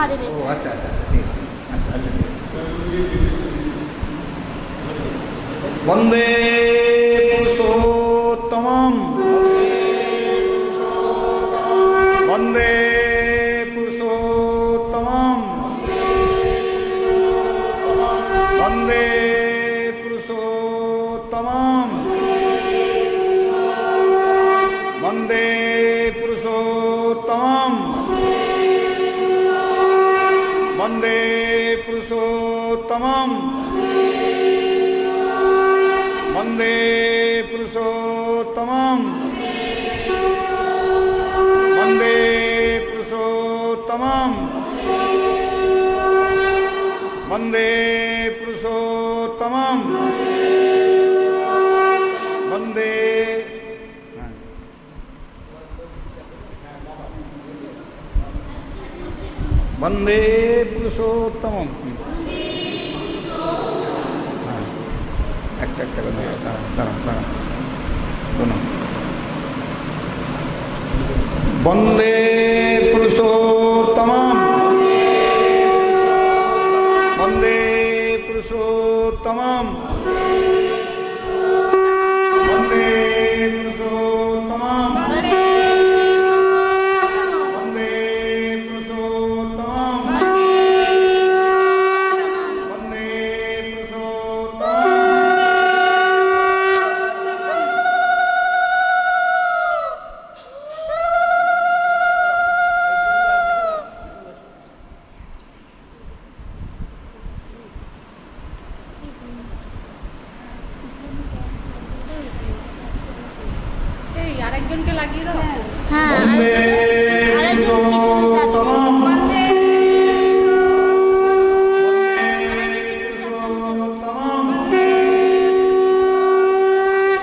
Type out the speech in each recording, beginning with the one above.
মহাদেবের। ও আচ্ছা আচ্ছা আচ্ছা ঠিক আছে, আচ্ছা আচ্ছা ঠিক আছে। বন্দে পুরুষোত্তমম বন্দে পুরুষোত্তমম বন্দে পুরুষোত্তমম বন্দে পুরুষোত্তমম বন্দে পুরুষোত্তমম বন্দে পুরুষোত্তমম বন্দে পুরুষোত্তমম বন্দে পুরুষোত্তমম বন্দে বন্দে পুরুষোত্তমম। একটা একটা করে দাঁড়ান দাঁড়ান শোনো। বন্দে পুরুষোত্তমম বন্দে পুরুষোত্তমম বন্দে পুরুষোত্তমম বন্দে পুরুষোত্তমম বন্দে পুরুষোত্তমম। এই আরেকজনকে লাগিয়ে দাও। হ্যাঁ বন্দে পুরুষোত্তমম বন্দে পুরুষোত্তমম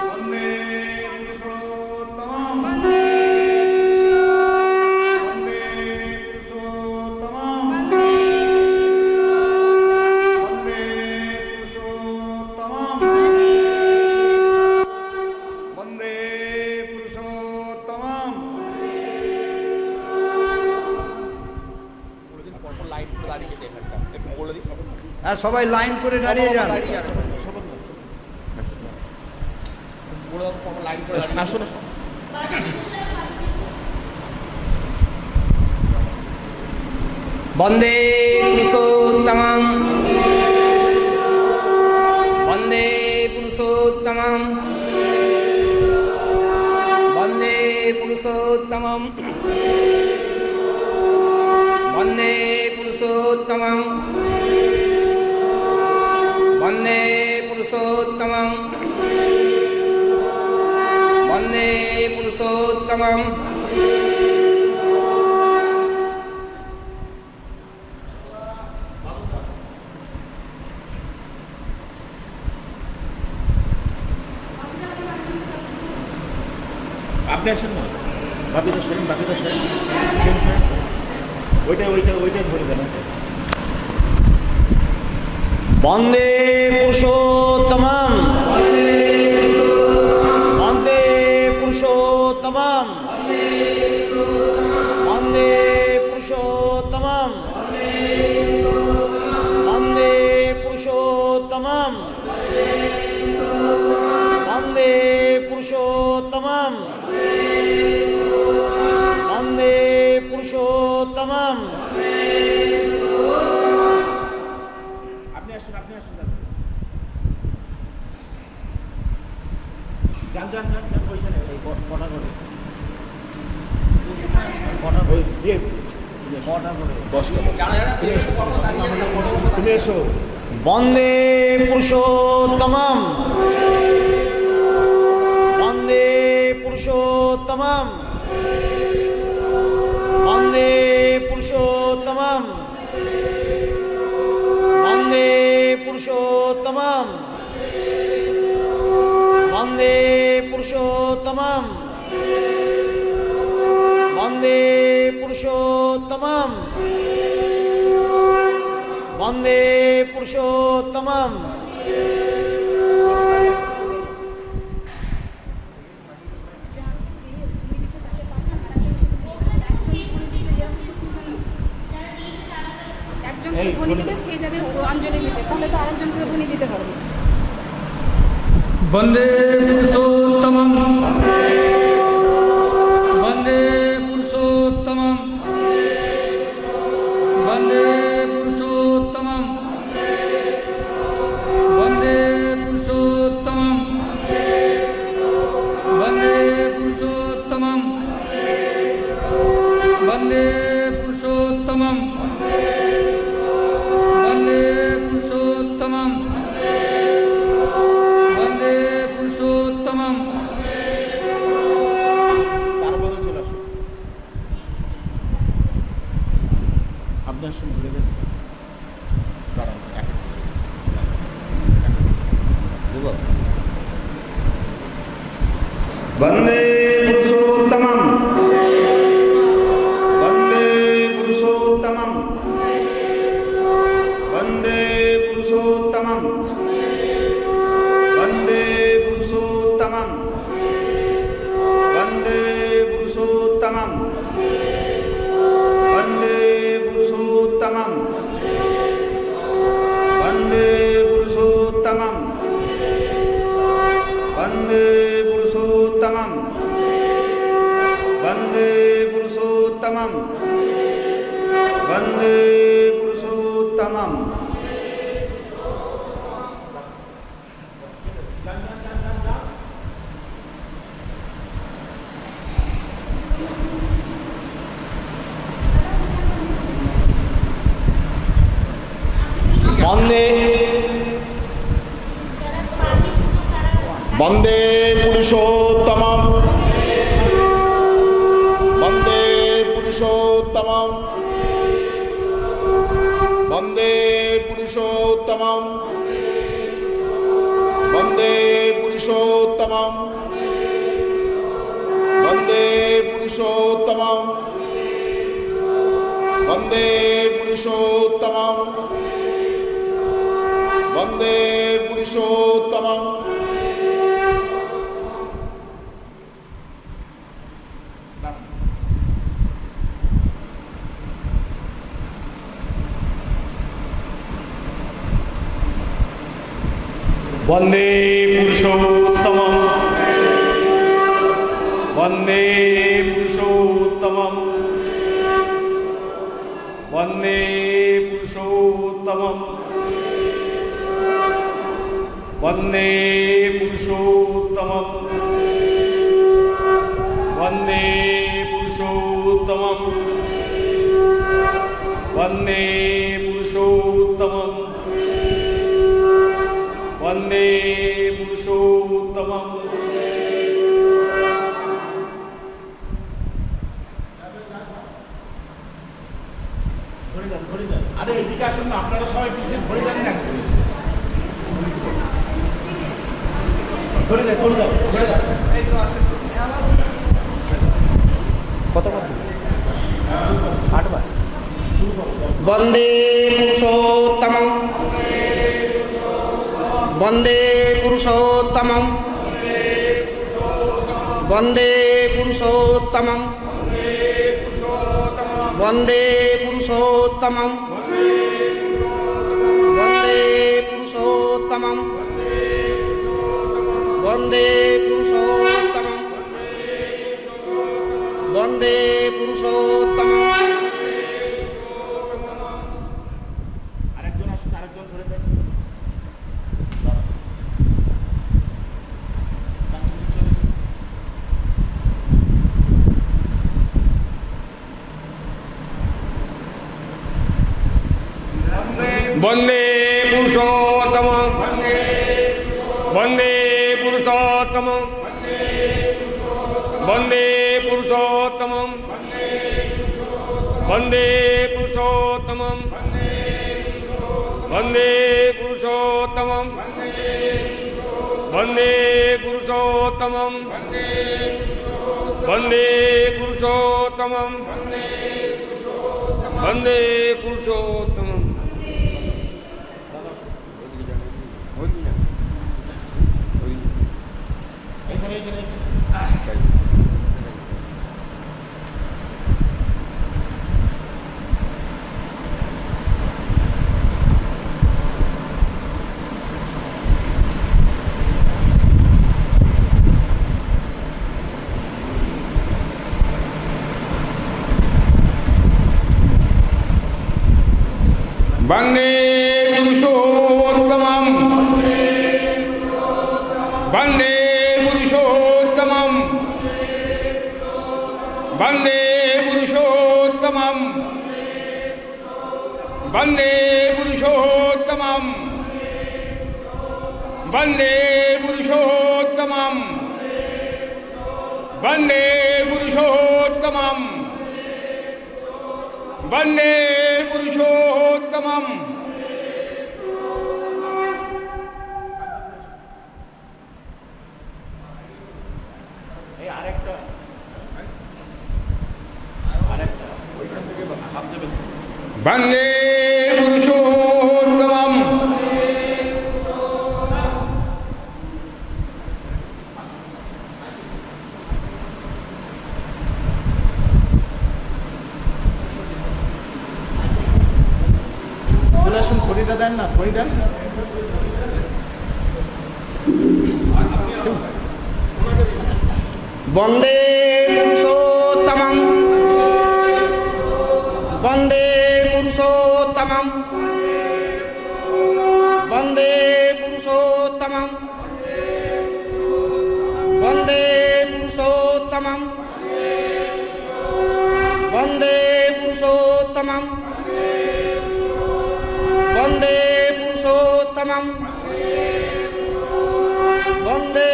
বন্দে পুরুষোত্তমম বন্দে পুরুষোত্তমম বন্দে পুরুষোত্তমম বন্দে পুরুষোত্তমম। হ্যাঁ সবাই লাইন করে দাঁড়িয়ে যান। বন্দে পুরুষোত্তমম বন্দে পুরুষোত্তমম বন্দে পুরুষোত্তমম বন্দে পুরুষোত্তমম বন্দে পুরুষোত্তমম বন্দে পুরুষোত্তমম। আপনি আসেন না, বাকিটা সরেন চেঞ্জ করেন, ওইটা ধরে দেন। বন্দে পুরুষোত্তমম বন্দে পুরুষোত্তমম বন্দে পুরুষোত্তমম বন্দে পুরুষোত্তমম বন্দে পুরুষোত্তমম বন্দে পুরুষোত্তমম। আপনি আসুন যান ওইখানে কটা করে তুমি এসো। বন্দে পুরুষোত্তমম বন্দে পুরুষোত্তমম বন্দে পুরুষোত্তমম বন্দে পুরুষোত্তমম বন্দে পুরুষোত্তমম বন্দে পুরুষোত্তমম বন্দে পুরুষোত্তমম। এই, ধ্বনি ধ্বনি দেবে সে যাবে অঞ্জলি দিতে, তাহলে তো আরেকজনকে ধ্বনি দিতে পারবে। বন্দে পুরুষোত্তমম বন্দে পুরুষোত্তমম বন্দে পুরুষোত্তমম বন্দে পুরুষোত্তমম বন্দে পুরুষোত্তমম বন্দে পুরুষোত্তমম বন্দে পুরুষোত্তমম বন্দে পুরুষোত্তমম। তার বদল চলে আসুন। আপনি আসুন, ধরে দেন। দাঁড়ান, এক এক করে। বন্দে পুরুষোত্তমম বন্দে পুরুষোত্তমম বন্দে পুরুষোত্তমম বন্দে পুরুষোত্তমম বন্দে পুরুষোত্তমম বন্দে পুরুষোত্তমম বন্দে পুরুষোত্তমম বন্দে পুরুষোত্তমম বন্দে পুরুষোত্তমম বন্দে পুরুষোত্তমম। বন্দে বন্দে পুরুষোত্তমম বন্দে পুরুষোত্তমম বন্দে পুরুষোত্তমম বন্দে পুরুষোত্তমম বন্দে পুরুষোত্তমম বন্দে পুরুষোত্তমম বন্দে পুরুষোত্তমম। বন্দে পুরুষোত্তমম বন্দে পুরুষোত্তমম বন্দে পুরুষোত্তমম বন্দে পুরুষোত্তমম বন্দে পুরুষোত্তমম বন্দে পুরুষোত্তমম বন্দে পুরুষোত্তমম। ধরে দেন, ধরে দেন। আরে এদিকে আসুন না, আপনারা সবাই পিছিয়ে ধরে দেন না। ধরে দেন, ধরে দেন, ধরে দেন। বন্দে পুরুষোত্তমম বন্দে পুরুষোত্তমম বন্দে পুরুষোত্তমম বন্দে পুরুষোত্তমম বন্দে পুরুষোত্তমম বন্দে পুরুষোত্তমম বন্দে পুরুষোত্তমম। আরেকজন আসুন, আরেকজন ধরে দেন। বন্দে পুরুষোত্তমম বন্দে পুরুষোত্তমম বন্দে পুরুষোত্তমম বন্দে পুরুষোত্তমম বন্দে পুরুষোত্তমম বন্দে পুরুষোত্তমম বন্দে পুরুষোত্তমম বন্দে পুরুষোত্তমম। এখানে, এখানে। वन्दे पुरुषोत्तमम् वन्दे पुरुषोत्तमम् वन्दे पुरुषोत्तमम् वन्दे पुरुषोत्तमम् वन्दे पुरुषोत्तमम् वन्दे पुरुषोत्तमम् वन्दे पुरुषोत्तमम् वन्दे पुरुषोत्तमम् চলে আসুন, খড়িটা দেন না, খড়ি দেন। বন্দে পুরুষোত্তমম বন্দে পুরুষোত্তমম বন্দে পুরুষোত্তমম বন্দে পুরুষোত্তমম বন্দে পুরুষোত্তমম বন্দে পুরুষোত্তমম বন্দে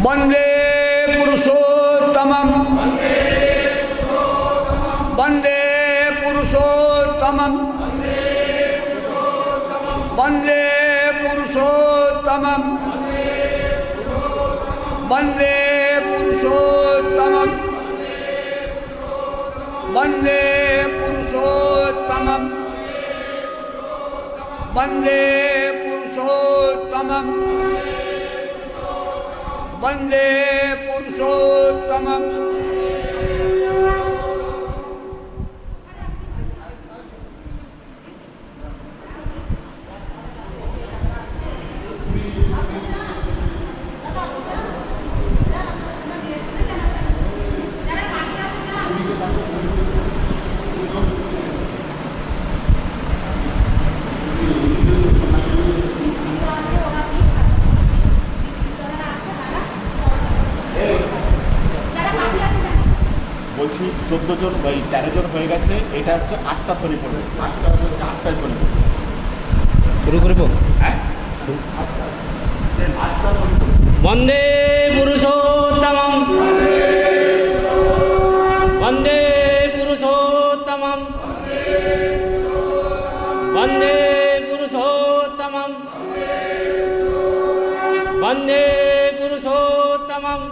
वन्दे पुरुषोत्तमम् वन्दे पुरुषोत्तमम् वन्दे पुरुषोत्तमम् वन्दे पुरुषोत्तमम् वन्दे पुरुषोत्तमम् वन्दे पुरुषोत्तमम् वन्दे पुरुषोत्तमम् বলছি 14 জন বা 13 জন হয়ে গেছে, এটা হচ্ছে 8টা থলি পড়বে, 8টা হচ্ছে 8টায় থলি পড়বে। শুরু করব। হ্যাঁ, 8টা থলি পড়বে। वन्दे पुरुषोत्तमम् वन्दे पुरुषोत्तमम् वन्दे पुरुषोत्तमम् वन्दे पुरुषोत्तमम्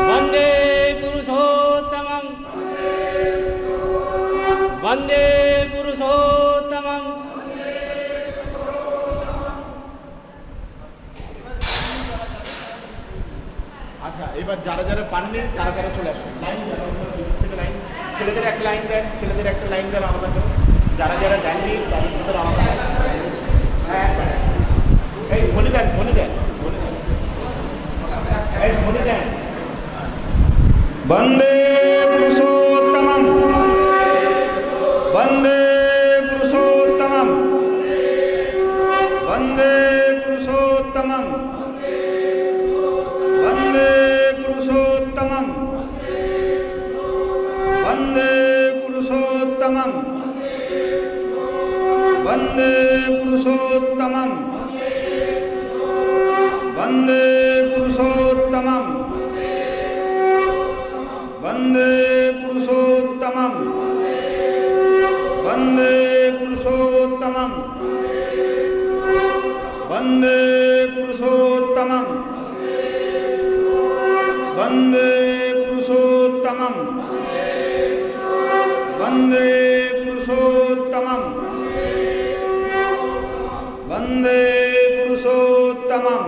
वन्दे पुरुषोत्तमम् वन्दे पुरुषोत्तमम् আচ্ছা, এবার যারা যারা পাননি তারা তারা চলে আসুন। লাইন দেন, থেকে লাইন, ছেলেদের একটা লাইন দেন, ছেলেদের একটা লাইন দেন আলাদা করে। যারা যারা দেননি তাদের ভিতরে আলাদা লাইন। হ্যাঁ, এই ধ্বনি দেন, ধ্বনি দেন, ধ্বনি দেন, এই ধ্বনি দেন। वन्दे पुरुषोत्तमम् वन्दे पुरुषोत्तमम् वन्दे पुरुषोत्तमम् वन्दे पुरुषोत्तमम् वन्दे पुरुषोत्तमम् वन्दे पुरुषोत्तमम् वन्दे पुरुषोत्तमम् वन्दे पुरुषोत्तमम् वन्दे पुरुषोत्तमम् वन्दे पुरुषोत्तमम् वन्दे पुरुषोत्तमम् वन्दे पुरुषोत्तमम् वन्दे पुरुषोत्तमम्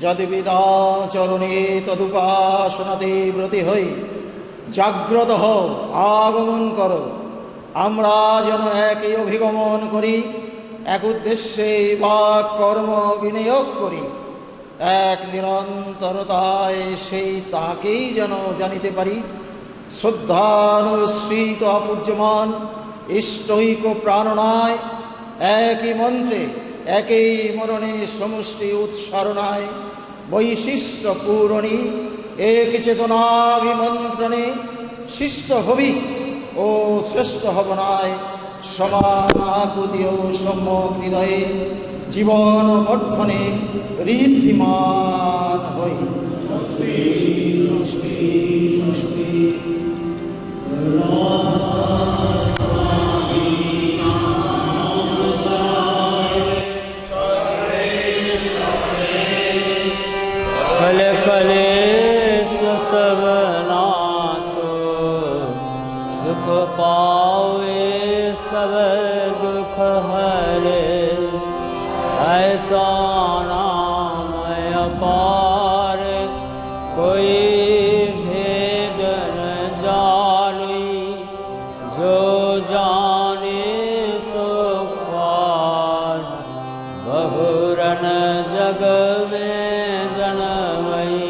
যদি বিদাচরণে তদুপাসনাতে ব্রতী হই, জাগ্রত হও, আগমন করো। আমরা যেন একই অভিগমন করি, এক উদ্দেশ্যে বাক কর্ম বিনিয়োগ করি, এক নিরন্তরতায় সেই তাকেই যেন জানিতে পারি। শ্রদ্ধানুসৃত অপূজ্যমান ইষ্টৈক প্রাণনায়, একই মন্ত্রে একই মরণে সমষ্টি উৎসরণায়, বৈশিষ্ট্য পূরণী এক চেতনাভিমন্ত্রণে, শিষ্ট হবি ও শ্রেষ্ঠ হবনায়, সমান আকুতি ও সম্যক হৃদয়ে জীবন বর্ধনে ঋদ্ধিমান হই। फल कलेश सब नासो, सुख पावे सब दुख हरे। ऐसा नाम अपार कोई भेद न जानी, जो जाने सो पार। बहुरन जग में जनमई,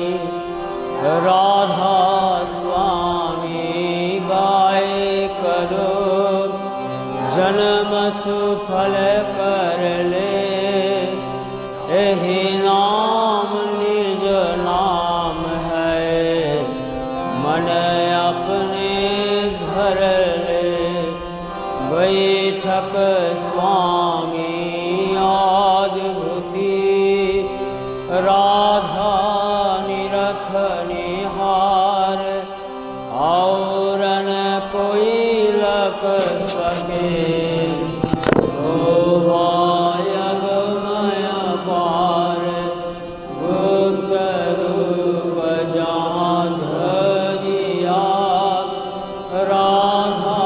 राधा स्वामी गाय करो। जन्म सुफल कर ले, यही नाम निज नाम है। मन अपने धर ले, बैठक स्वामी आद्भुति। राधा निरख निहार, और न कोई लख सके। शोभायगमय पार, गुप्त रूप जहाँ धरिया। राधा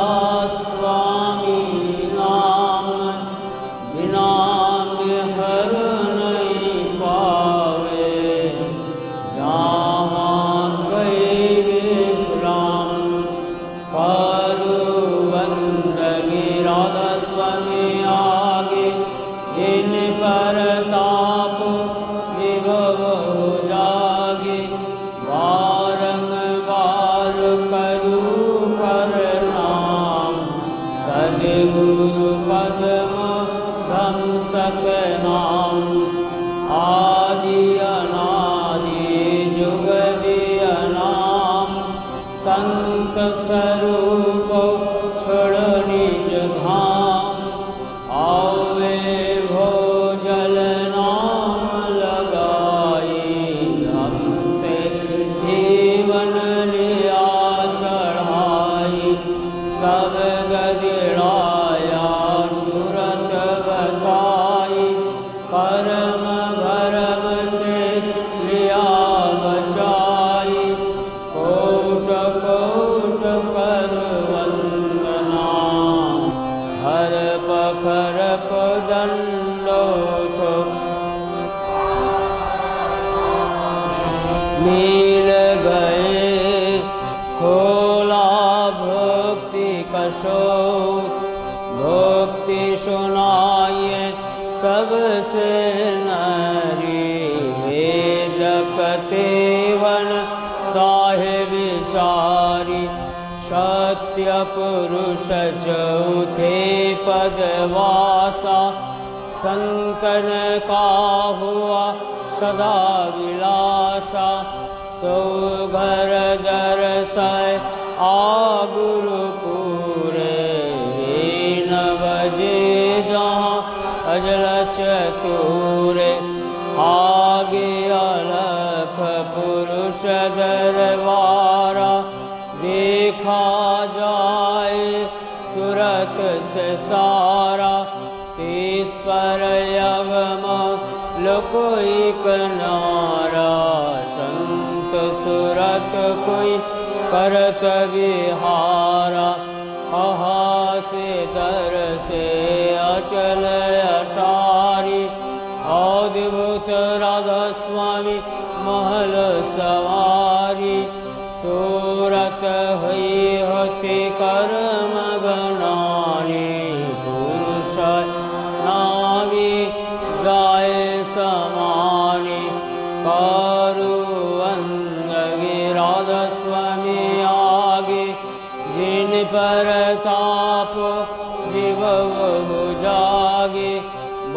स्वामी नाम बिना हर नहीं पावे। जहाँ गए विश्राम करो बंदगी। राधा स्वामी आगे जिन पर ताप जीव बहु जागे। बारंबार करू कर नाम, सद्गुरु पद्म धम सक नाम। आदि अनादि जुगदि नाम, संत स्वरूप छोड़ निज धाम। आवे भोजल नाम लगाई, हमसे जीवन लिया चढ़ाई। सब गदिड़ाया सूरत बताई, कर्म भरम से लिया बचाई। कोट कोट कर वंदना, हर पखर दंडोत। मिल गए खोला भक्ति कशोत, भक्ति सुनाइए सबसे नरी। वेद कतेवन ताहे विचारी, सत्य पुरुष चौथे पदवासा। संतन का हुआ सदा विलासा, सो घर दरसय आ गुरुपुरे। न बजे जहाँ अजल चतुरे, आगे अलख पुरुष दरबारा। देखा जाए सूरत से सारा, तीस पर यवम लोकोई कनारा। संत सूरत कोई करत विहारा, आहा से दर से अचल अटारी। अद्भुत राधा स्वामी महल सवारी सूरत हुई होती कर्म बनानी पुरुष नावी जाय समानी करु अंदगिराध स्वामी आगे जिन पर ताप जीव बहु जागे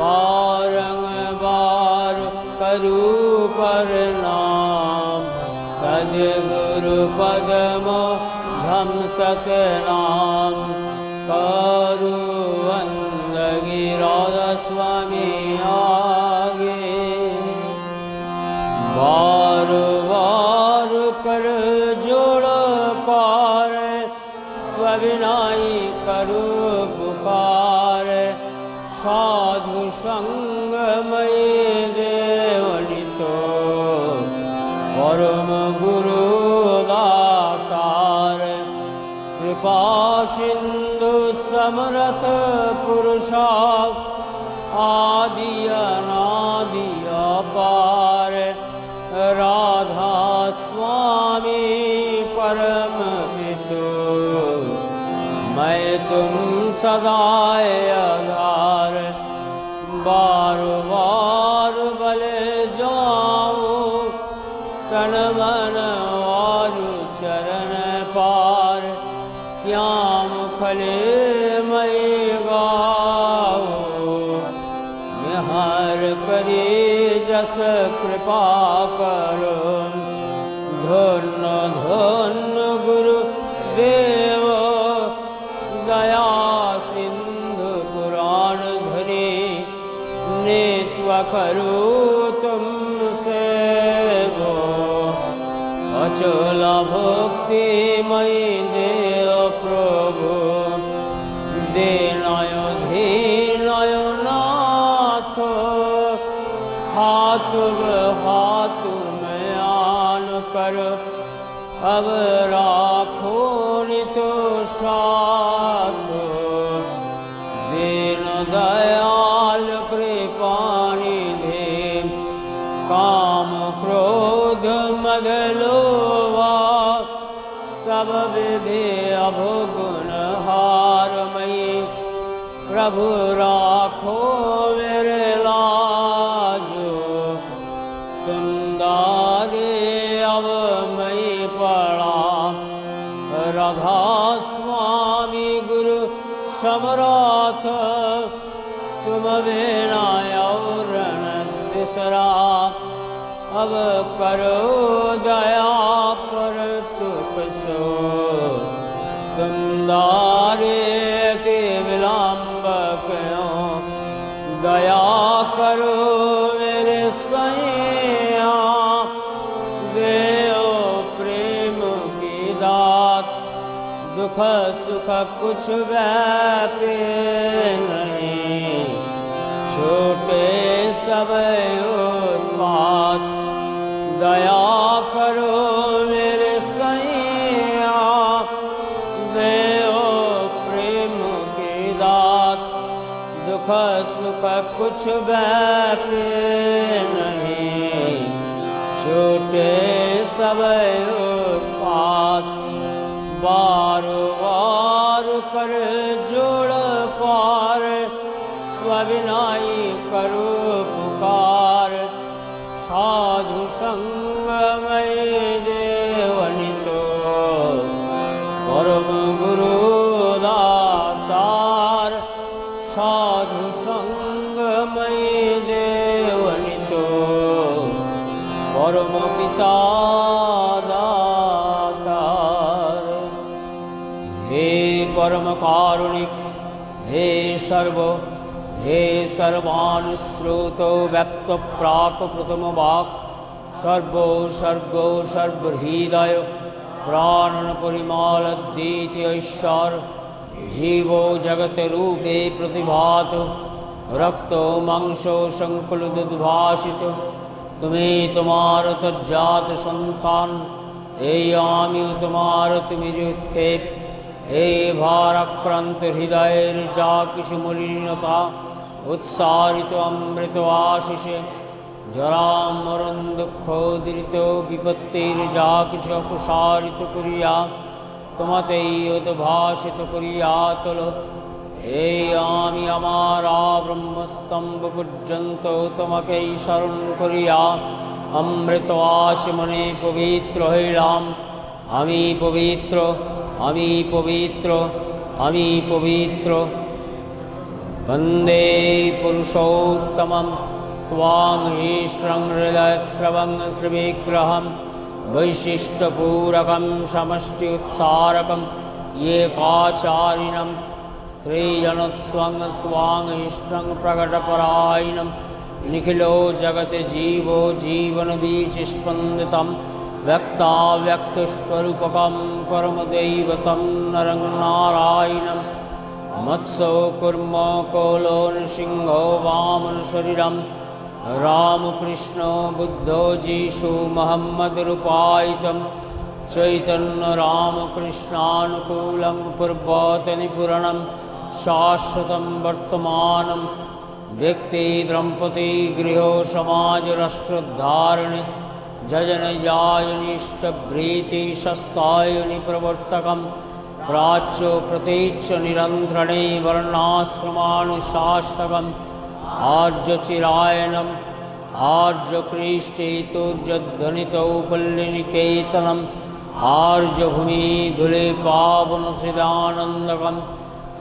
बारंबार करू प्रणाम सद्गुरु पद्म धम सतनाम करु अंदगिराध स्वामी आगे बार बार कर जोड़ कार स्वविनाई करु पुकार साधु संगमय देवनितो परम गुरु दातार कृपा सिंधु समरथ पुरुषा आदि अनादि अपार राधा स्वामी परम पितु मैं तुम सदाए आधार बार बार बले जाऊं तन मन और चरण पार क्या मुखले मैं गाऊं निहार करे जस कृपा करो धन्य धन्य गुरु देव दया सिंधु पुराण धरे नेत्व करो तुमसे वो अचल भक्ति मई देव प्रभु देनाय धीनाय नाथ हाथ हाथ में आन कर अब राखो नितो साथ दीन दयाल कृपानिधि काम क्रोध मद लोभा सब विधि अवगुण हारमयी प्रभु राखो मेरे लाजो तुम दागे अब मैं पड़ा राधा स्वामी गुरु समराथ तुम बिना और तीसरा अब करो दया पर तुक सो तुम दारे के विलंब क्यों दया करो मेरे सैया देओ प्रेम की दात दुख सुख कुछ व्यापे नहीं छोटे सब उत्पात दया करो मेरे सैया देओ प्रेम की दात दुख सुख कुछ व्यापे नहीं छोटे सब उत्पात बार बार कर जोड़ पार स्वविनाई करो पुकार साधु संगमय देवनितो परम गुरु दातार साधु संगमय देवनितो परम पिता दातार हे परम कारुणिक हे सर्व हे सर्वानुश्रुतो व्यक्त प्राक प्रथम वाक् सर्वो सर्गो सर्वहृदय प्राणन परिमल द्वितीयश्वर जीवो जगत रूपे प्रतिभात रक्तो मांसो संकुलितभाषित तुम्हें तुम्हार तज्जात संतान हे आमी तुम्हार तुम्हें खेप हे भाराक्रांत हृदय जा किश मलिनता उत्सारित अमृत आशीष জরা মরণ দুঃখ দৃত বিপত্তির যা কিছু অপসারিত করিয়া তোমাতেই উদ্ভাসিত করিয়া তোল। এই আমি আমার ব্রহ্মস্তম্ভ পর্যন্ত তোমাকেই স্মরণ করিয়া অমৃত আচমনে পবিত্র হইলাম। আমি পবিত্র, আমি পবিত্র, আমি পবিত্র। বন্দে পুরুষোত্তমম ত্বাং ঈশ্বরং হৃদয়স্রবং শ্রীবিগ্রহম বৈশিষ্ট্যপূরকম সমষ্টি উৎসারকম একাচারিণম শ্রীজনস্বং ত্বাং ঈশ্বরং প্রকটপরায়ণম নিখিলো জগৎ জীবো জীবনবীজস্পন্দিতম ব্যক্তাব্যক্তস্বরূপকম পরমদৈবতম নরং নারায়ণম মৎস্য কুর্ম কোলো নৃসিংহো বামন শরীরম রামকৃষ্ণ বুদ্ধ যীশু মোহাম্মদ রূপায়িতম চৈতন্য রামকৃষ্ণানুকূলং পূর্বতনি পুরাণম শাশ্বতম বর্তমানম ব্যক্তি দম্পতি গৃহ সমাজ রাষ্ট্রোদ্ধারণে যজন যায়নিষ্টভৃতি শস্তায়নি প্রবর্তকম प्राच्य प्रतीच्छ निरंतरणे वर्णाश्रमानुशासकम आर्यचिरायणम आर्यकृष्टेतुर्जध्वनितौ पल्लिनिकेतनम आर्यभूमि धूले पावनसिदानंदकम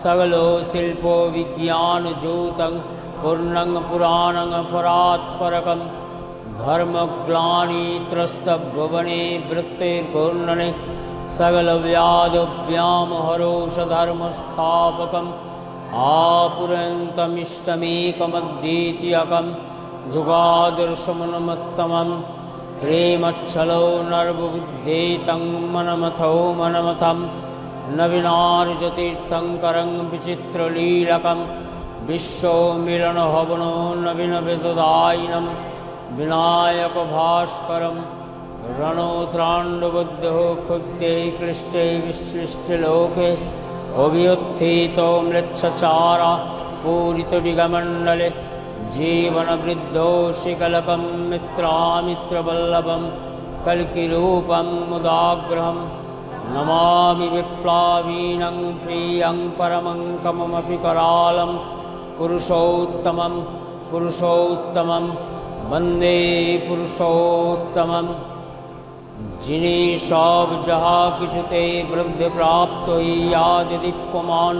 सगलो शिल्पो विज्ञान ज्योतं पूर्णं पुराणं परात्परकम धर्मग्लानि त्रस्तभुवने वृत्तिर्घूर्णने सकल व्याधव्याम हरोषधर्मस्थापकम आपुरन्तमिष्टमेकमद्वितीयकं जुगादर्शमनुमत्तमं प्रेमच्छलो नर्वबुद्धेतं मनमथो मनमथं नवीनार्जतीर्थङ्करं विचित्रलीलकं विश्वमिलनभवनो नवीनवेददायिनं विनायकभास्करं रणोत्राण्डबुद्धो क्षुब्धे क्लिष्टे विश्लिष्टलोके अभियुत्थितो म्लेच्छचारा पूरितडिगमण्डले जीवनवृद्धो शिकलकं मित्रामित्रवल्लभं कल्किरूपं मुदाग्रहं नमामि विप्लावीनं प्रियं परमं कममपि करालं पुरुषोत्तमं पुरुषोत्तमं वन्दे पुरुषोत्तमम्। जिनि सब जहा किछुते वृद्धि प्राप्त हইয়াদ দীপ্যমান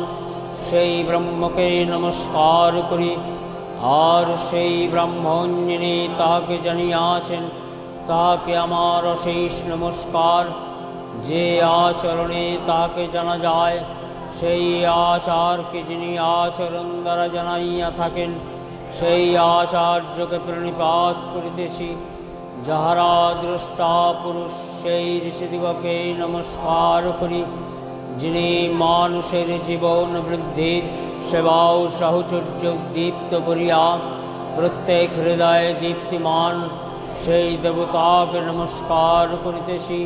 সেই ব্রহ্মকে নমস্কার করি। আর সেই ব্রাহ্মণ যিনি তাকে জানিয়াছেন তাকে আমার অশেষ নমস্কার। যে আচরণে তাকে জানা যায় সেই আচারকে যিনি আচরণ দ্বারা জানাইয়া থাকেন সেই আচার্যকে প্রণিপাত করিতেছি। যাহারা দ্রষ্টা পুরুষ সেই ঋষিদিগকে নমস্কার করি। যিনি মানুষের জীবন বৃদ্ধির সেবা ও সাহচর্য উদ্দীপ্ত করিয়া প্রত্যেক হৃদয়ে দীপ্তিমান সেই দেবতাকে নমস্কার করিতেছি।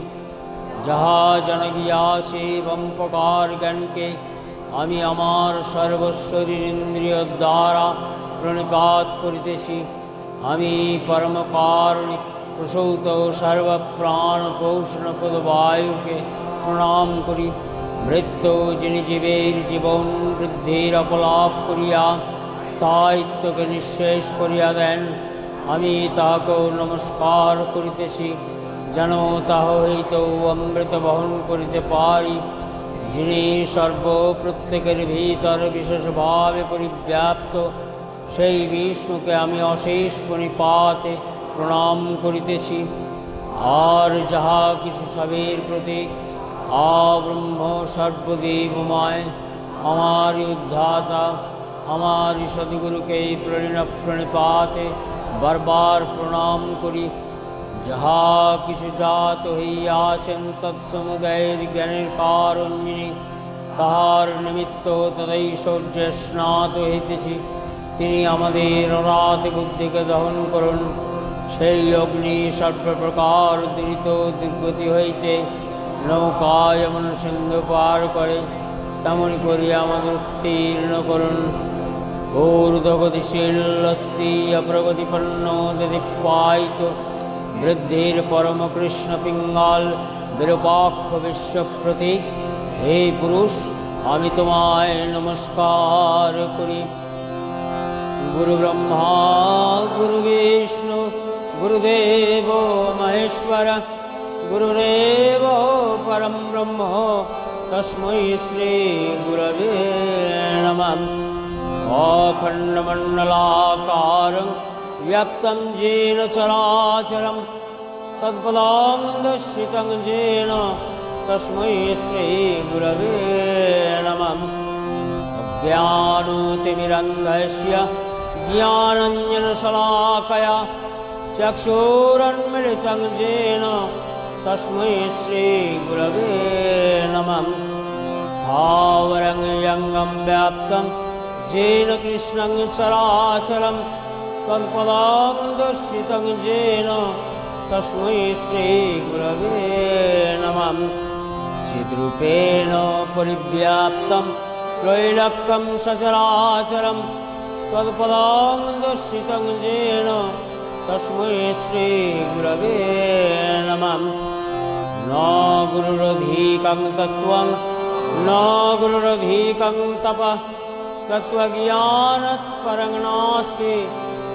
যাহা জানা গিয়াছে এবং প্রকার জ্ঞানকে আমি আমার সর্বশরীর ইন্দ্রিয় দ্বারা প্রণিপাত করিতেছি। আমি পরম কারণিক প্রসূত সর্বপ্রাণ পোষণপদ বায়ুকে প্রণাম করি। মৃত্যু যিনি জীবের জীবন বৃদ্ধির অপলাপ করিয়া স্থায়িত্বকে নিঃশেষ করিয়া দেন আমি তাহাকেও নমস্কার করিতেছি। যেন তাহ হইতেও অমৃত বহন করিতে পারি। যিনি সর্ব প্রত্যেকের ভিতর বিশেষভাবে পরিব্যাপ্ত সেই বিষ্ণুকে আমি অশেষ পরিপাতে প্রণাম করিতেছি। আর যাহা কিছু সবের প্রতি ব্রহ্ম সর্বদেবময় আমারই উদ্ধাতা আমারই সদ্গুরুকে প্রণিপাতে বারবার প্রণাম করি। যাহা কিছু জাত হইয়াছেন তৎসমুদয়ের জ্ঞানের কারণ যিনি তাহার নিমিত্ত তদৈশ্বর্যে স্নাত হইতেছি। তিনি আমাদের অনাথ বুদ্ধিকে দহন করুন। সেই অগ্নি সর্বপ্রকার দূরিত দুর্গতি হইতে নৌকা যেমন সিন্ধু পার করে তেমনি করিয়া আমাদের উত্তীর্ণ করুন। ऊर्ध्वगतिशीलस्ति अप्रगतिपन्नो दधिपायितो वृद्धिर्परमकृष्णपिङ्गाल विरूपाक्ष विश्वप्रतीक। हे पुरुष আমি তোমায় নমস্কার করি। गुरु ब्रह्मा गुरु विष्णु गुरुदेव महेश्वर गुरुरेव परम ब्रह्म तस्मै श्री गुरवे नमः। अखण्डमण्डलाकारं व्याप्तं येन चराचरं तत्पदां दर्शितं येन तस्मै श्री गुरवे नमः। अज्ञानतिमिरन्धस्य ज्ञानाञ्जनशलाकया चक्षुरुन्मिलितं येन तस्मै श्री गुरवे नमः। स्थावरं यङ्गं व्याप्तं येन कृष्णं चराचरं तत्पदां दर्शितं येन तस्मै श्री गुरवे नमः। चिद्रूपेण परिव्याप्तं त्रैलोक्यं सचराचरं तत्पदां दर्शितं येन तस्मै श्री गुरवे नमः। न गुरुरधिकं तत्त्वं न गुरुरधिकं तपः तत्त्वज्ञानात्परं नास्ति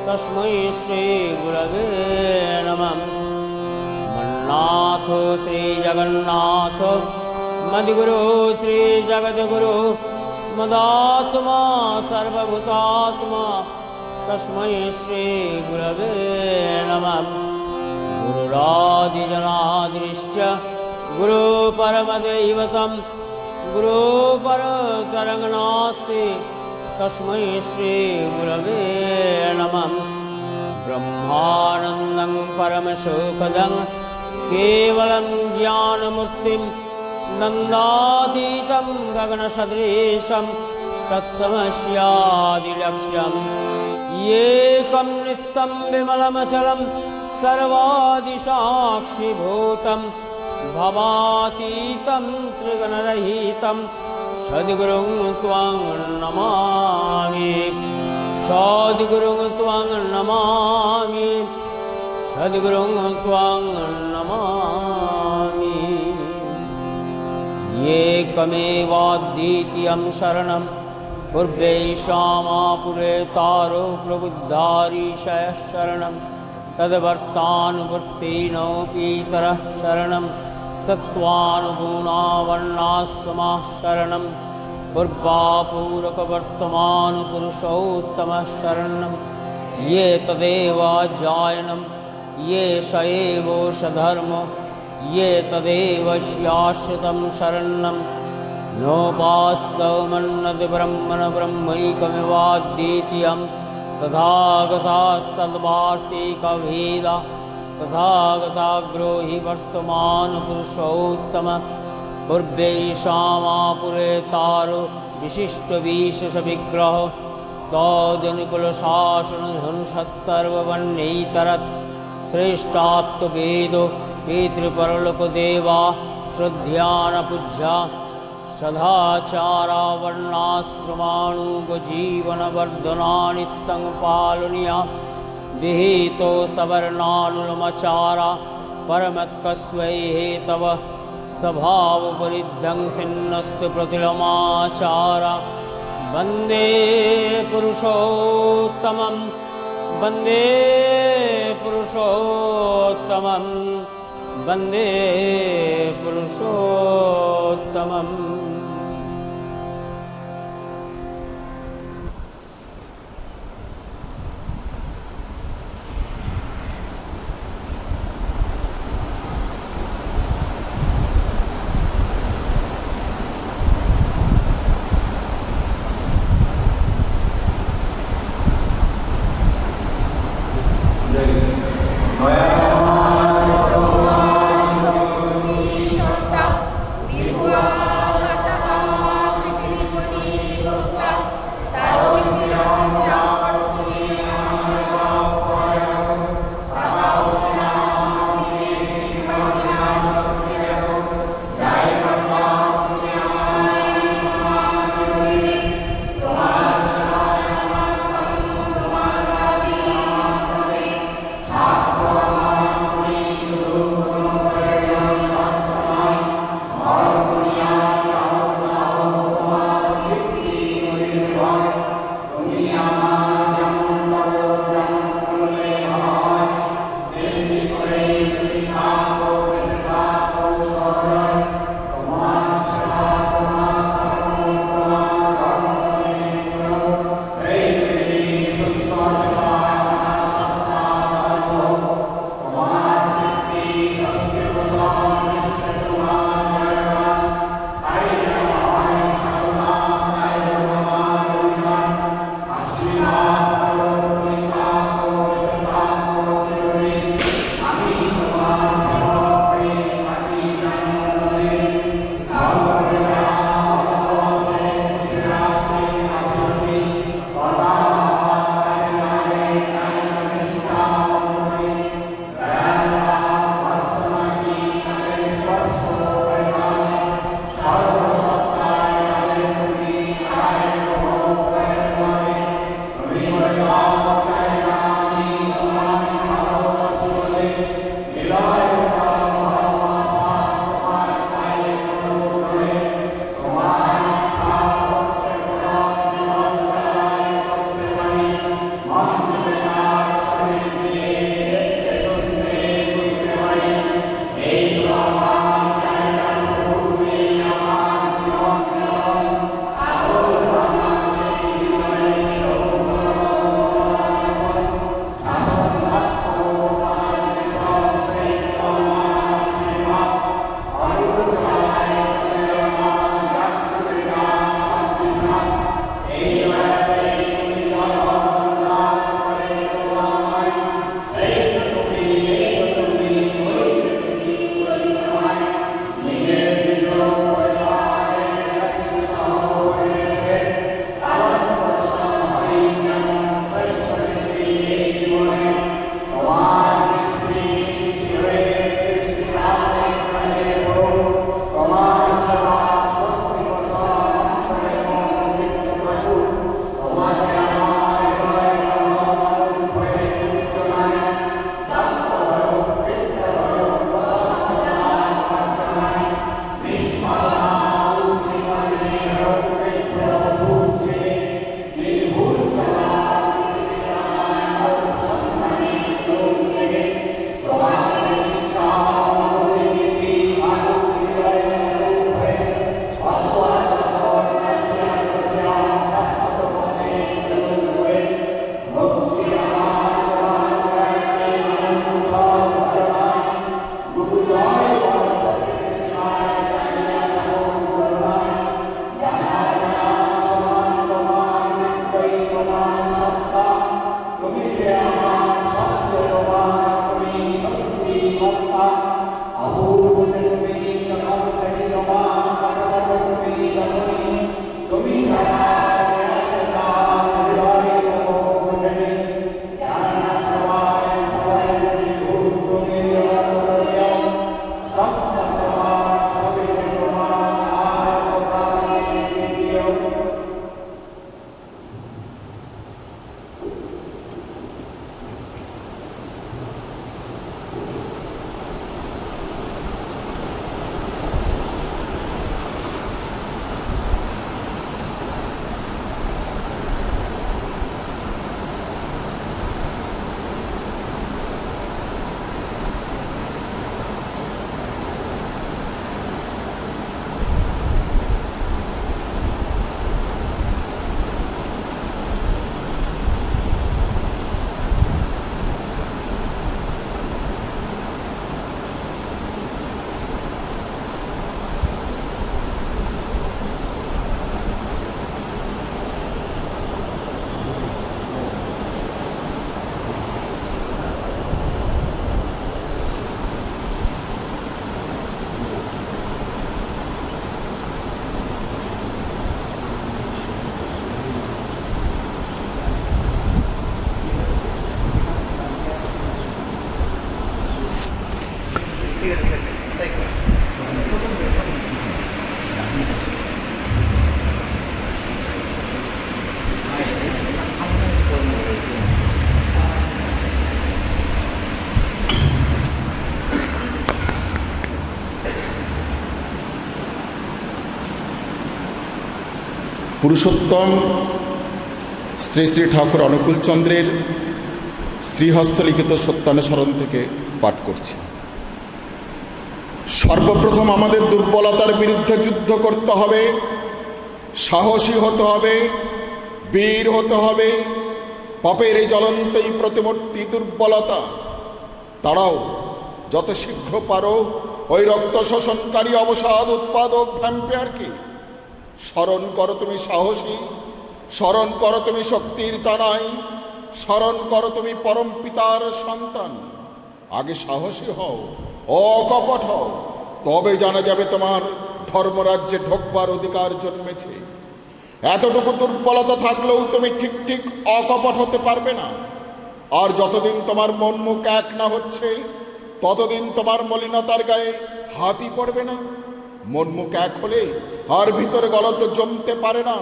तस्मै श्री गुरवे नमः। मन्नाथो श्री जगन्नाथ मद्गुरु श्री जगद्गुरु मदात्मा सर्वभूतात्मा तस्मै श्री गुरवे नमः। गुरुरादिजनादृश्च गुरु परमदैवतं गुरु परतरं नास्ति तस्मै श्री गुरवे नमः। ब्रह्मानन्दं परमसुखदं केवलं ज्ञानमूर्तिं नन्दातीतं गगनसदृशं तत्त्वमस्यादिलक्ष्यम् एकं नित्यं विमलमचलं सर्वादिसाक्षिभूतं भवातीतं त्रिगुणरहितं सद्गुरुं त्वां नमामि। सद्गुरुं त्वां नमामि सद्गुरुं त्वां नमामि। एकमेवाद्वितीयं शरणं पूर्वैषामापुरे तारो प्रबुद्धारीशयः शरणं तद्वर्तानुवृत्तिनोऽपीतरः शरणं सत्त्वानुगुणावर्णाश्रमः शरणं पूर्वापूरकवर्तमानपुरुषोत्तमः शरणं ये तदेव जायनं ये स एव सधर्मो ये तदेव शाश्वतं शरणं नोपास्यमन्यद् ब्रह्मण ब्रह्मैकमेवाद्वितीयं तथागतास्तद्वार्तिकभेदा तथागताग्रो हि वर्तमानपुरुषोत्तम पूर्वैषामापुरे तारो विशिष्टविशेषविग्रह तदनुकुलशासनधनुषत्तर्ववर्णैतरत् श्रेष्ठात्वेदो पितृपरलोकदेवा श्रद्धानपूज्या सदाचारा वर्णाश्रमाणुगजीवनवर्धनानित्यं पालनीया विहितो सवर्णानुलमाचारा परमत्कस्वै हेतव स्वभावपरिध्वंसिन्नस्तु प्रतिलोमाचारा। वन्दे पुरुषोत्तमं वन्दे पुरुषोत्तमं वन्दे पुरुषोत्तमम्। বিহুয়া পুরুষোত্তম শ্রী শ্রী ঠাকুর অনুকূলচন্দ্রের শ্রীহস্ত লিখিত সত্যানুসরণ থেকে পাঠ করছি। সর্বপ্রথম আমাদের দুর্বলতার বিরুদ্ধে যুদ্ধ করতে হবে, সাহসী হতে হবে, বীর হতে হবে। পাপের এই জ্বলন্ত এই প্রতিমূর্তি দুর্বলতা তারাও যত শীঘ্র পারো ওই রক্ত শোষণকারী অবসাদ উৎপাদক ভ্যাম্পায়ারকে। স্মরণ করো তুমি সাহসী, স্মরণ করো তুমি শক্তির তানাই, স্মরণ করো তুমি পরম পিতার সন্তান। আগে সাহসী হও, অকপট হও, তবে জানা যাবে তোমার ধর্মরাজ্যে ঢোকবার অধিকার জন্মেছে। এতটুকু দুর্বলতা থাকলেও তুমি ঠিক ঠিক অকপট হতে পারবে না। আর যতদিন তোমার মন মুখ এক না হচ্ছে, ততদিন তোমার মলিনতার গায়ে হাতই পড়বে না। মন মুখ এক হলে আর ভিতরে গলত জমতে পারে না,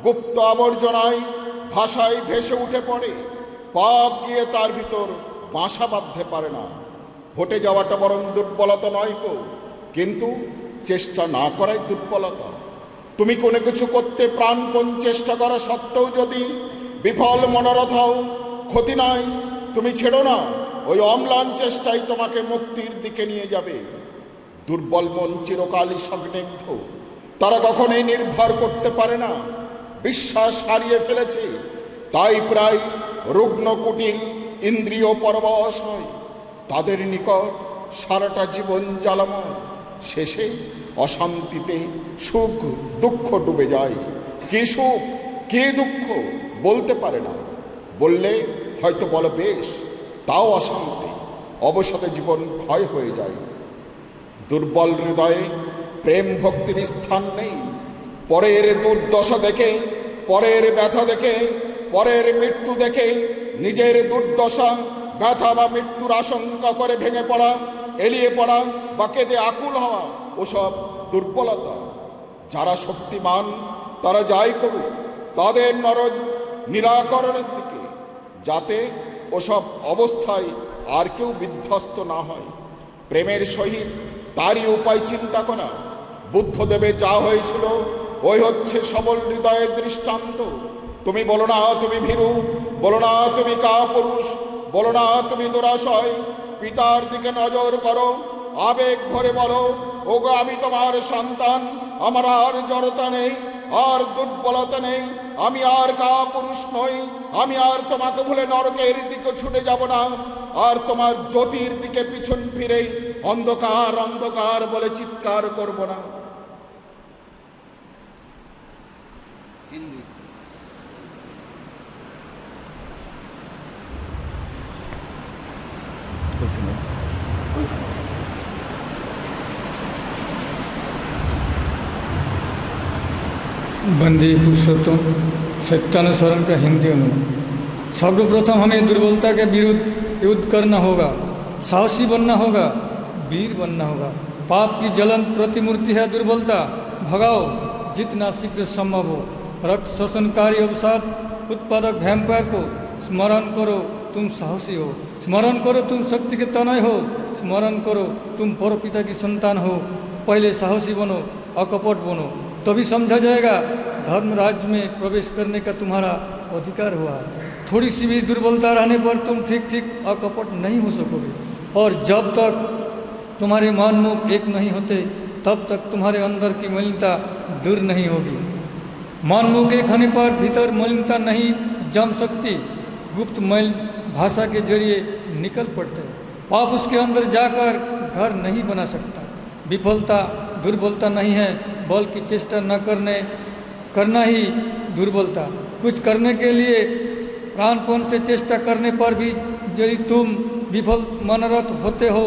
গুপ্ত আবর্জনায় ভাষায় ভেসে উঠে পড়ে, পাপ গিয়ে তার ভিতর বাসা বাঁধতে পারে না। হটে যাওয়াটা বরং দুর্বলতা নয় কো, কিন্তু চেষ্টা না করাই দুর্বলতা। তুমি কোনো কিছু করতে প্রাণপণ চেষ্টা করা সত্ত্বেও যদি বিফল মনোরথ হও, ক্ষতি নাই, তুমি ছেড়ো না। ওই অম্লান চেষ্টাই তোমাকে মুক্তির দিকে নিয়ে যাবে। দুর্বল মন চিরকালই সগ্নিগ্ধ, তারা কখনোই নির্ভর করতে পারে না, বিশ্বাস হারিয়ে ফেলেছে, তাই প্রায় রুগ্ন কুটিল ইন্দ্রিয় পরবশ হয়। তাদের নিকট সারাটা জীবন জ্বালাময়, শেষে অশান্তিতে সুখ দুঃখ ডুবে যায়। কি সুখ কি দুঃখ বলতে পারে না, বললে হয়তো বলে বেশ, তাও অশান্তি, অবসাদে জীবন ক্ষয় হয়ে যায়। দুর্বল হৃদয়ে প্রেম ভক্তির স্থান নেই। পরের দুর্দশা দেখে, পরের ব্যথা দেখে, পরের মৃত্যু দেখে নিজের দুর্দশা ব্যথা বা মৃত্যুর আশঙ্কা করে ভেঙে পড়া, এলিয়ে পড়া বা কেঁদে আকুল হওয়া ওসব দুর্বলতা। যারা শক্তিমান তারা যাই করুক তাদের নিরাকরণের দিকে, যাতে ওসব অবস্থায় আর কেউ বিধ্বস্ত না হয়। প্রেমের সহিত তারই উপায় চিন্তা করা। বুদ্ধদেবের যা হয়েছিল ওই হচ্ছে সবল হৃদয়ের দৃষ্টান্ত। তুমি বলো না তুমি ভীরু, বলো না তুমি কাপুরুষ, বলো না তুমি দুরাশয়। পিতার দিকে নজর করো, আবেগ ভরে বলো, ওগো আমি তোমার সন্তান, আমার আর জড়তা নেই, আর দুর্বলতা নেই, আমি আর কাপুরুষ নই, আমি আর তোমাকে ভুলে নরকের দিকে ছুটে যাব না, আর তোমার জ্যোতির দিকে পিছন ফিরে অন্ধকার অন্ধকার বলে চিৎকার করব না। बंदे पुरुषोत्तम सत्यानुसरण का हिंदी अनुवाद। सर्वप्रथम हमें दुर्बलता के विरुद्ध युद्ध करना होगा, साहसी बनना होगा, वीर बनना होगा। पाप की ज्वलंत प्रतिमूर्ति है दुर्बलता, भगाओ जितना शीघ्र संभव हो। रक्त शोषणकारी अवसाद उत्पादक वैम्पायर को स्मरण करो, तुम साहसी हो। स्मरण करो तुम शक्ति के तनय हो। स्मरण करो तुम परमपिता की संतान हो। पहले साहसी बनो, अकपट बनो, तभी समझा जाएगा धर्म राज्य में प्रवेश करने का तुम्हारा अधिकार हुआ। थोड़ी सी भी दुर्बलता रहने पर तुम ठीक ठीक अकपट नहीं हो सकोगे, और जब तक तुम्हारे मन मुख एक नहीं होते तब तक तुम्हारे अंदर की मलिनता दूर नहीं होगी। मन मुख एक होने पर भीतर मलिनता नहीं जम सकती, गुप्त मैल भाषा के जरिए निकल पड़ते हैं। पाप उसके अंदर जाकर घर नहीं बना सकता। विफलता दुर्बलता नहीं है, बल्कि चेष्टा न करना ही दुर्बलता। कुछ करने के लिए प्राणपण से चेष्टा करने पर भी यदि तुम विफल मनोरथ होते हो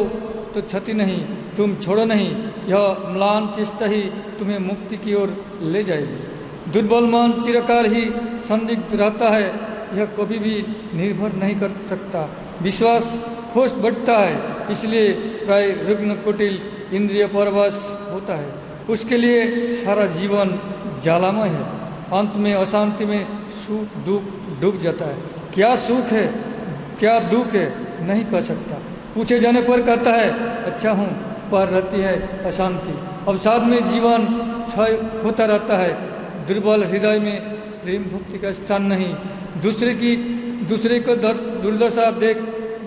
तो क्षति नहीं, तुम छोड़ो नहीं। यह म्लान चेष्टा ही तुम्हें मुक्ति की ओर ले जाएगी। दुर्बल मन चिरकाल ही संदिग्ध रहता है, यह कभी भी निर्भर नहीं कर सकता। विश्वास खोज बढ़ता है, इसलिए प्राय रुग्ण कुटिल इंद्रिय परवश होता है। उसके लिए सारा जीवन ज्वालामय है। अंत में अशांति में सुख दुख डूब जाता है। क्या सुख है क्या दुख है नहीं कह सकता। पूछे जाने पर कहता है अच्छा हूँ, पर रहती है अशांति। अवसाद में जीवन क्षय होता रहता है। दुर्बल हृदय में प्रेम भक्ति का स्थान नहीं। दूसरे को दुर्दशा देख,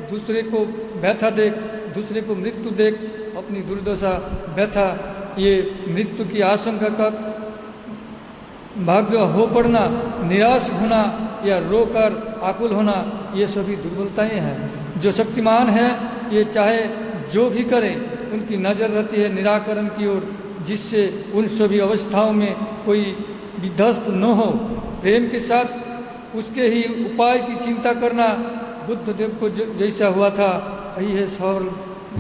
दूसरे को व्यथा देख, दूसरे को मृत्यु देख, अपनी दुर्दशा व्यथा ये मृत्यु की आशंका का भाग्य हो पड़ना, निराश होना या रोकर आकुल होना, ये सभी दुर्बलताएं हैं। जो शक्तिमान है ये चाहे जो भी करे उनकी नज़र रहती है निराकरण की ओर, जिससे उन सभी अवस्थाओं में कोई विध्वस्त न हो। प्रेम के साथ उसके ही उपाय की चिंता करना बुद्ध देव को जैसा हुआ था, यही है सरल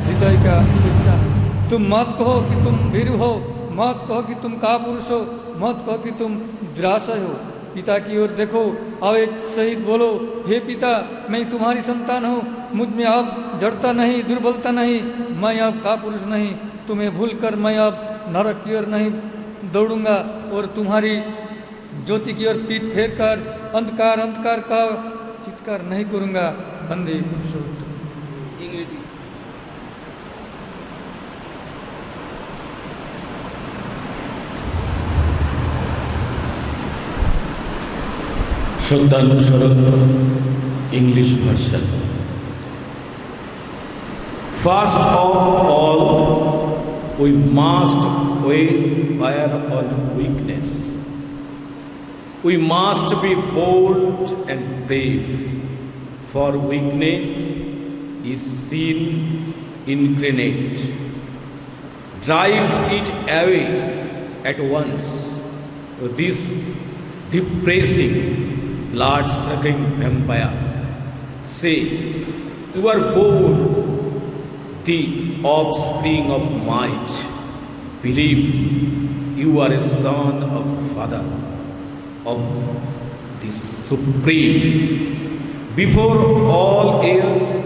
हृदय का दृष्टांत। तुम मत कहो कि तुम भीरु हो, मत कहो कि तुम कापुरुष हो, मत कहो कि तुम दुराशय हो। पिता की ओर देखो और एक सहित बोलो, हे पिता, मैं तुम्हारी संतान हूँ, मुझ में अब जड़ता नहीं, दुर्बलता नहीं, मैं अब कापुरुष नहीं। तुम्हें भूलकर मैं अब नरक की ओर नहीं दौड़ूंगा और तुम्हारी ज्योति की ओर पीठ फेर कर अंधकार अंधकार का चित्कार नहीं करूंगा। वंदे पुरुषोत्तम। Shraddhanusaran English version. First of all, we must always bear on weakness. We must be bold and brave, for weakness is sin incarnate. Drive it away at once, this depressing, blood-sucking vampire. Say, you are bold, the offspring of might. Believe you are a son of Father, of the Supreme. Before all else,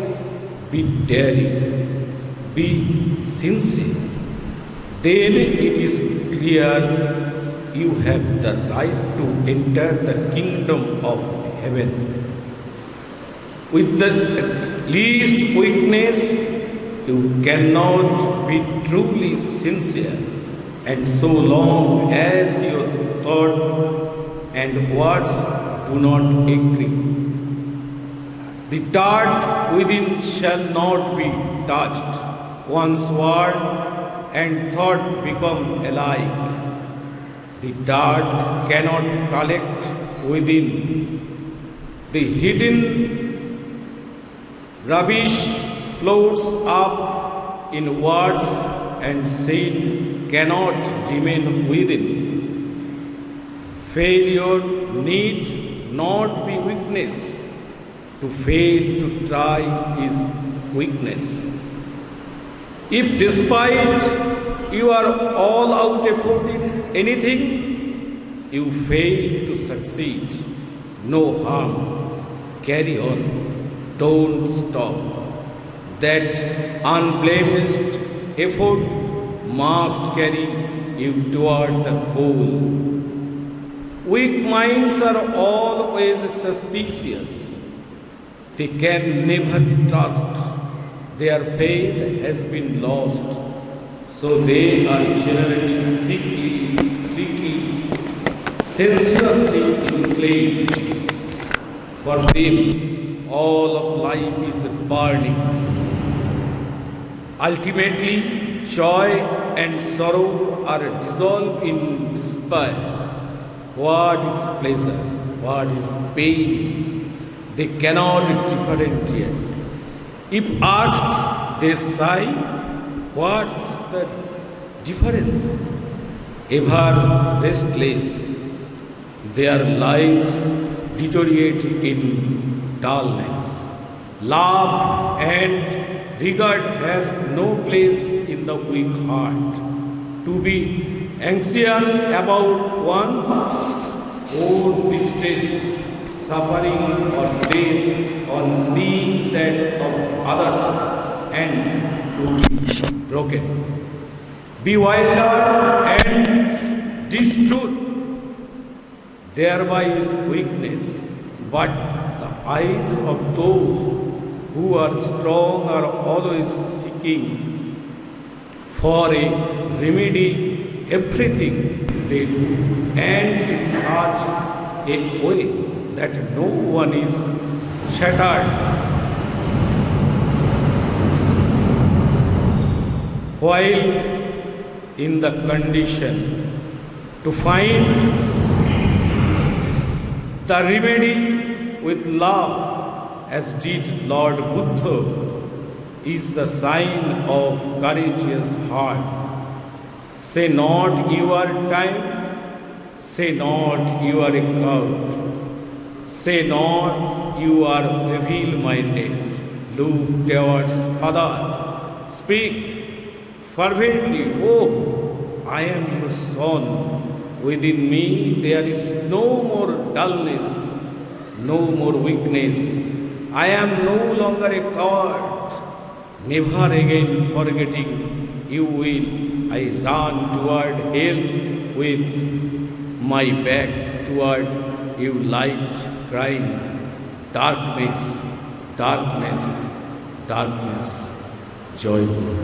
be daring, be sincere. Then it is clear you have the right to enter the kingdom of heaven. With the least weakness, you cannot be truly sincere, and so long as your thought and words do not agree, the dart within shall not be touched. Once word and thought become alike, the dart cannot collect within. The hidden rubbish floats up in words, and sin cannot remain within. Failure need not be weakness. To fail to try is weakness. If despite you are all out effort in anything, you fail to succeed, no harm, carry on, don't stop. That unblemished effort must carry you toward the goal. Weak minds are always suspicious. They can never trust. Their faith has been lost. So they are generally sickly, tricky, sensuously inclined. For them, all of life is burning. Ultimately, joy and sorrow are dissolved in despair. What is pleasure? What is pain? They cannot differentiate. If asked, they sigh, what's the difference? Ever restless, their lives deteriorate in dullness. Love and regard has no place in the weak heart. To be anxious about one's own distress, suffering or death on seeing that of others, and to be broken, bewildered and distraught, thereby is weakness. But the eyes of those who are strong are always seeking for a remedy everything they do, and in such a way that no one is shattered. While in the condition to find the remedy with love, as did Lord Buddha, is the sign of courageous heart. Say not you are tired, say not you are a coward, say not you are evil-minded. Look towards Father, speak fervently, oh, I am your son. Within me there is no more dullness, no more weakness. I am no longer a coward. Never again forgetting you will I run toward hell with my back toward you, light crying, darkness, darkness, darkness. Joy Guru.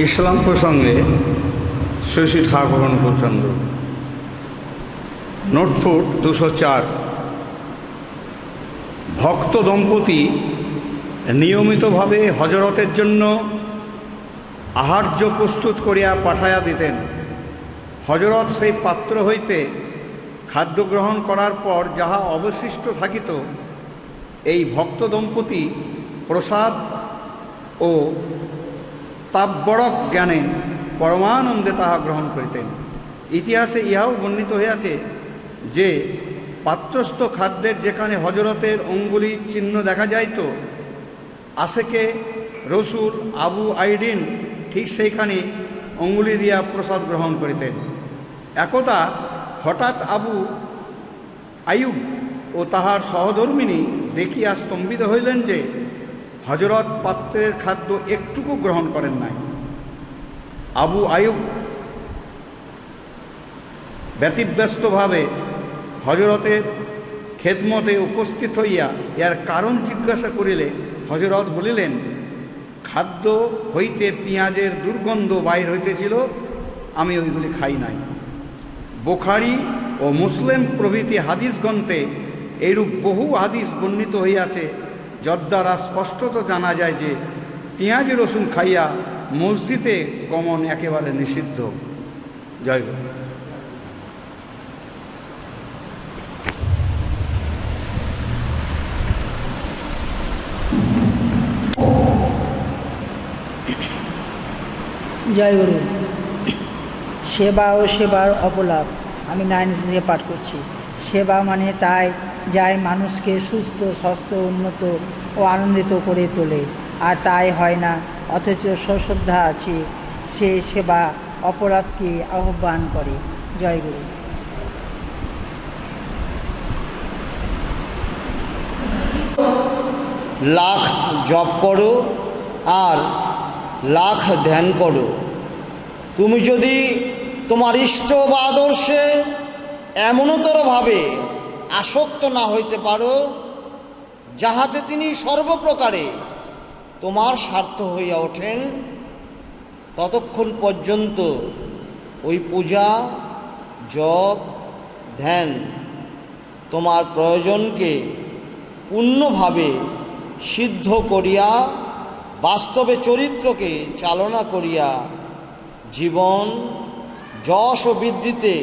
ইসলাম প্রসঙ্গে শ্রী শ্রী ঠাকুর অনুকূলচন্দ্র। নোটফুট 204। ভক্ত দম্পতি নিয়মিতভাবে হজরতের জন্য আহার্য প্রস্তুত করিয়া পাঠাইয়া দিতেন। হজরত সেই পাত্র হইতে খাদ্য গ্রহণ করার পর যাহা অবশিষ্ট থাকিত, এই ভক্ত দম্পতি প্রসাদ ও তাব্বড়ক জ্ঞানে পরমানন্দে তাহা গ্রহণ করিতেন। ইতিহাসে ইহাও বর্ণিত হইয়াছে যে পাত্রস্থ খাদ্যের যেখানে হজরতের অঙ্গুলির চিহ্ন দেখা যাইত, আশেকে রসুল আবু আইডিন ঠিক সেইখানে অঙ্গুলি দিয়া প্রসাদ গ্রহণ করিতেন। একদা হঠাৎ আবু আয়ুব ও তাহার সহধর্মিনী দেখিয়া স্তম্ভিত হইলেন যে হজরত পাত্রের খাদ্য একটুকু গ্রহণ করেন নাই। আবু আয়ুব ব্যতিব্যস্তভাবে হজরতের খেদমতে উপস্থিত হইয়া এর কারণ জিজ্ঞাসা করিলে হজরত বলিলেন, খাদ্য হইতে পেঁয়াজের দুর্গন্ধ বাহির হইতেছিল, আমি ওইগুলি খাই নাই। বুখারী ও মুসলিম প্রভৃতি হাদিস গ্রন্থে এইরূপ বহু হাদিস বর্ণিত হইয়াছে, যদ্বারা স্পষ্টত জানা যায় যে পেঁয়াজ রসুন খাইয়া মসজিদে গমন একেবারে নিষিদ্ধ। জয় গুরু। জয় গুরু। সেবা ও সেবার অপলাপ। আমি 9 থেকে পাঠ করছি। সেবা মানে তাই যাই মানুষকে সুস্থ, স্বাস্থ্য, উন্নত ও আনন্দিত করে তোলে, আর তাই হয় না, অথচ সশ্রদ্ধা আছে সে সেবা অপরাধকে আহ্বান করে। জয় গুরু। লাখ জপ করো আর লাখ ধ্যান করো, তুমি যদি তোমার ইষ্ট বা আদর্শে এমনতরভাবে আসক্ত না হইতে পারো যাহাতে তিনি সর্বপ্রকারে তোমার স্বার্থ হইয়া ওঠেন, ততক্ষণ পর্যন্ত ওই পূজা, জপ, ধ্যান তোমার প্রয়োজনকে পূর্ণভাবে সিদ্ধ করিয়া বাস্তবে চরিত্রকে চালনা করিয়া জীবন যশ ও বৃদ্ধিতে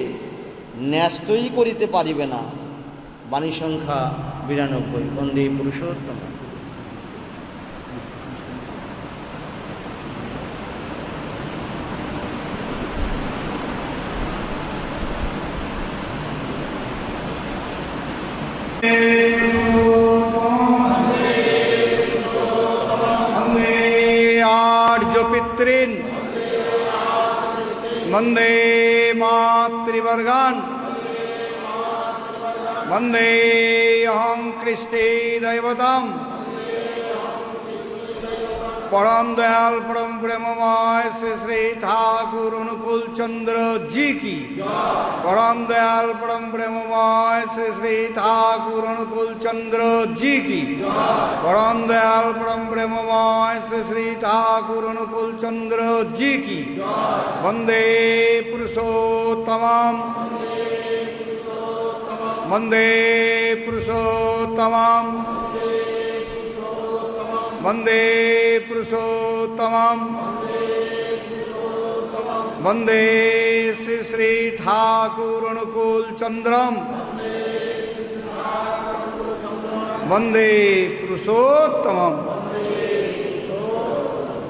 ন্যস্তই করিতে পারিবে না। বাণী সংখ্যা 92। বন্দে পুরুষোত্তম। আর্য পিতৃন বন্দে মাতৃবর্গান বন্দে অহং কৃষ্টি দৈবতম। परम दयाल परम प्रेममय श्री श्री ठाकुर अनुकूल चंद्र जी की। परम दयाल परम प्रेममय श्री श्री ठाकुर अनुकूल चंद्र जी की। परम दयाल परम प्रेममय श्री श्री ठाकुर अनुकूल चंद्र जी की। वंदे पुरुषोत्तमम वंदे पुरुषोत्तमम वंदे पुरुषोत्तमम वंदे श्री श्री ठाकुर अनुकूल चंद्रम वंदे पुरुषोत्तमम।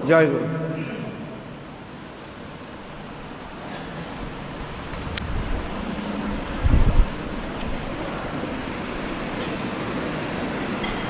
जय गुरु।